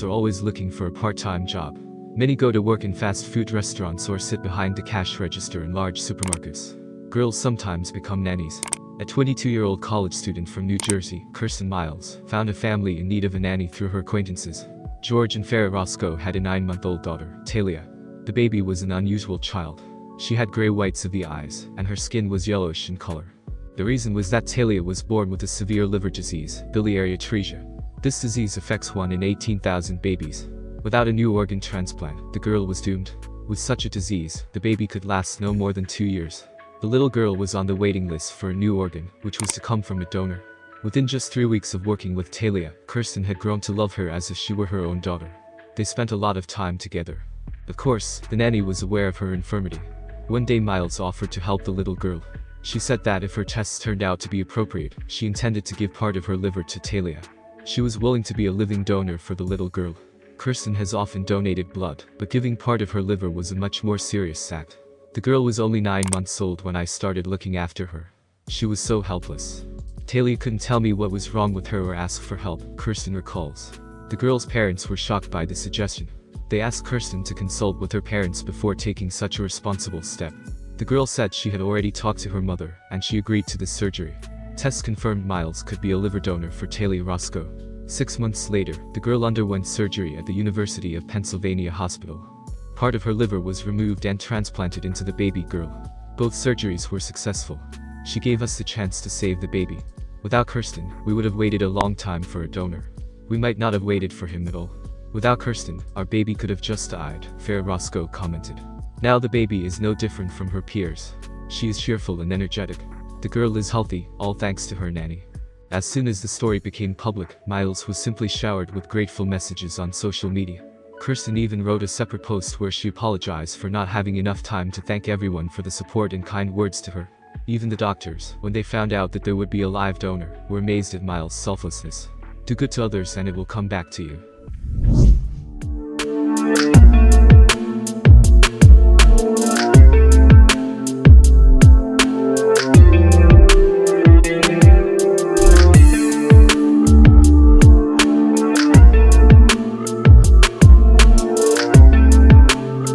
parents are always looking for a part-time job. Many go to work in fast food restaurants or sit behind the cash register in large supermarkets. Girls sometimes become nannies. A 22-year-old college student from New Jersey, Kirsten Miles, found a family in need of a nanny through her acquaintances. George and Farah Roscoe had a 9-month-old daughter, Talia. The baby was an unusual child. She had gray whites of the eyes, and her skin was yellowish in color. The reason was that Talia was born with a severe liver disease, biliary atresia. This disease affects 1 in 18,000 babies. Without a new organ transplant, the girl was doomed. With such a disease, the baby could last no more than 2 years. The little girl was on the waiting list for a new organ, which was to come from a donor. Within just 3 weeks of working with Talia, Kirsten had grown to love her as if she were her own daughter. They spent a lot of time together. Of course, the nanny was aware of her infirmity. One day Miles offered to help the little girl. She said that if her tests turned out to be appropriate, she intended to give part of her liver to Talia. She was willing to be a living donor for the little girl. Kirsten has often donated blood, but giving part of her liver was a much more serious act. The girl was only 9 months old when I started looking after her. She was so helpless. Talia couldn't tell me what was wrong with her or ask for help, Kirsten recalls. The girl's parents were shocked by the suggestion. They asked Kirsten to consult with her parents before taking such a responsible step. The girl said she had already talked to her mother, and she agreed to this surgery. Tests confirmed Miles could be a liver donor for Talia Roscoe. 6 months later, the girl underwent surgery at the University of Pennsylvania Hospital. Part of her liver was removed and transplanted into the baby girl. Both surgeries were successful. She gave us the chance to save the baby. Without Kirsten, we would have waited a long time for a donor. We might not have waited for him at all. Without Kirsten, our baby could have just died, Farah Roscoe commented. Now the baby is no different from her peers. She is cheerful and energetic. The girl is healthy, all thanks to her nanny. As soon as the story became public, Miles was simply showered with grateful messages on social media. Kirsten even wrote a separate post where she apologized for not having enough time to thank everyone for the support and kind words to her. Even the doctors, when they found out that there would be a live donor, were amazed at Miles' selflessness. Do good to others and it will come back to you.